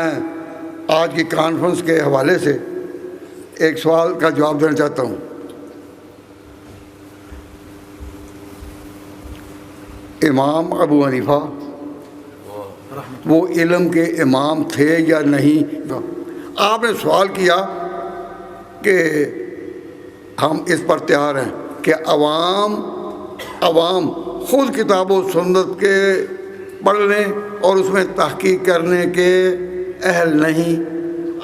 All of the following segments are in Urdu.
میں آج کی کانفرنس کے حوالے سے ایک سوال کا جواب دینا چاہتا ہوں۔ امام ابو حنیفہ وہ علم کے امام تھے یا نہیں؟ آپ نے سوال کیا کہ ہم اس پر تیار ہیں کہ عوام خود کتاب و سنت کے پڑھ لیں اور اس میں تحقیق کرنے کے اہل نہیں،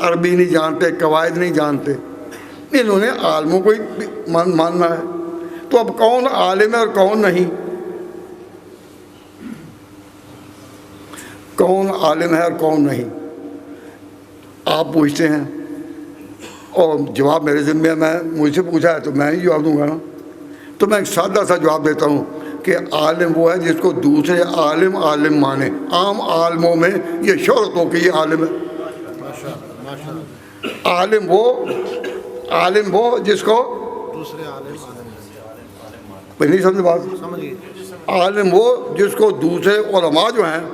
عربی نہیں جانتے، قواعد نہیں جانتے، انہوں نے عالموں کو ہی ماننا ہے۔ تو اب کون عالم ہے اور کون نہیں؟ کون عالم ہے اور کون نہیں آپ پوچھتے ہیں، اور جواب میرے ذمہ میں مجھ سے پوچھا ہے تو میں ہی جواب دوں گا نا۔ تو میں ایک سادہ سا جواب دیتا ہوں کہ عالم وہ ہے جس کو دوسرے عالم مانے۔ عام عالموں میں یہ شہرت ہو کہ یہ عالم ہے۔ عالم وہ جس کو نہیں سمجھ بات، عالم وہ جس کو دوسرے علماء جو ہیں،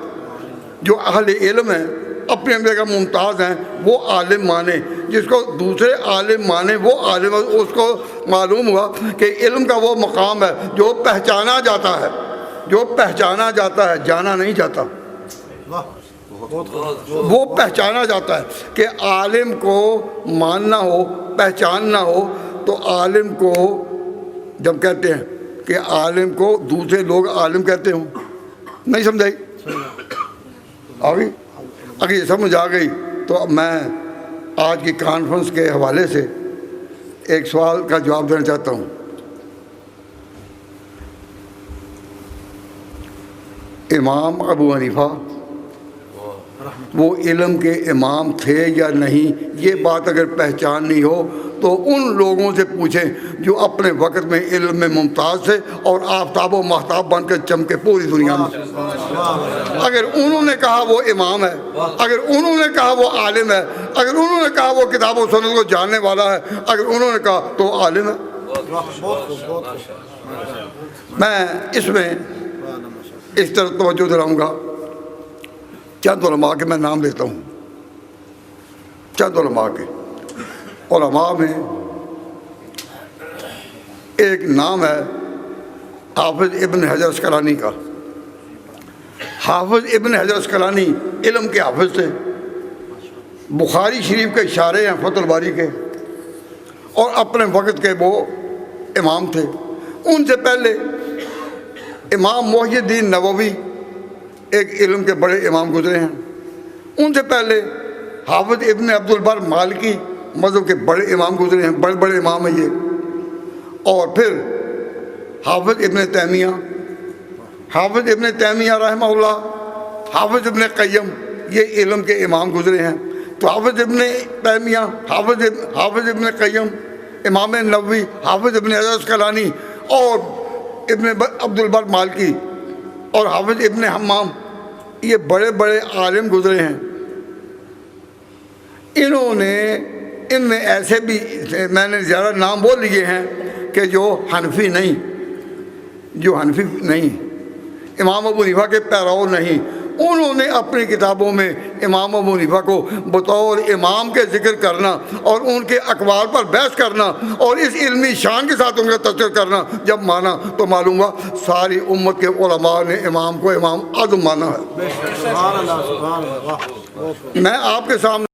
جو اہل علم ہیں، اپنے جگہ ممتاز ہیں، وہ عالم مانے۔ جس کو دوسرے عالم مانے وہ عالم، اس کو معلوم ہوا کہ علم کا وہ مقام ہے جو پہچانا جاتا ہے، جانا نہیں جاتا۔ وہ پہچانا جاتا ہے کہ عالم کو ماننا ہو، پہچاننا ہو، تو عالم کو جب کہتے ہیں کہ عالم کو دوسرے لوگ عالم کہتے ہوں، نہیں سمجھائی؟ اگر یہ سمجھ آ گئی تو میں آج کی کانفرنس کے حوالے سے ایک سوال کا جواب دینا چاہتا ہوں۔ امام ابو حنیفہ وہ علم کے امام تھے یا نہیں؟ یہ بات اگر پہچاننی ہو تو ان لوگوں سے پوچھیں جو اپنے وقت میں علم میں ممتاز تھے اور آفتاب و ماہتاب بن کر چمکے پوری دنیا میں۔ اگر انہوں نے کہا وہ امام ہے، اگر انہوں نے کہا وہ عالم ہے، اگر انہوں نے کہا وہ کتاب و سنت کو جاننے والا ہے، اگر انہوں نے کہا تو عالم ہے۔ میں اس میں اس طرح توجہ دلاؤں گا، چند علماء کے میں نام لیتا ہوں، چند علماء کے۔ علماء میں ایک نام ہے حافظ ابن حجر اسقلانی کا۔ حافظ ابن حجر اسقلانی علم کے حافظ تھے، بخاری شریف کے شارح ہیں فتح الباری کے، اور اپنے وقت کے وہ امام تھے۔ ان سے پہلے امام محی الدین نووی ایک علم کے بڑے امام گزرے ہیں۔ ان سے پہلے حافظ ابن عبد البر مالکی مذہب کے بڑے امام گزرے ہیں، بڑے امام ہیں یہ۔ اور پھر حافظ ابن تیمیہ رحمہ اللہ، حافظ ابن قیم، یہ علم کے امام گزرے ہیں۔ تو حافظ ابن تیمیہ، حافظ ابن قیم، امام نووی، حافظ ابن حجر اسقلانی اور ابن عبد البر مالکی اور حافظ ابن حمام، یہ بڑے عالم گزرے ہیں۔ ان میں ایسے بھی میں نے زیادہ نام بول لیے ہیں کہ جو حنفی نہیں، امام ابو حنیفہ کے پیرو نہیں۔ انہوں نے اپنی کتابوں میں امام ابو حنیفہ کو بطور امام کے ذکر کرنا اور ان کے اقوال پر بحث کرنا اور اس علمی شان کے ساتھ ان کا تذکر کرنا جب مانا تو معلوم ہوا ساری امت کے علماء نے امام کو امام اعظم مانا ہے۔ میں آپ کے سامنے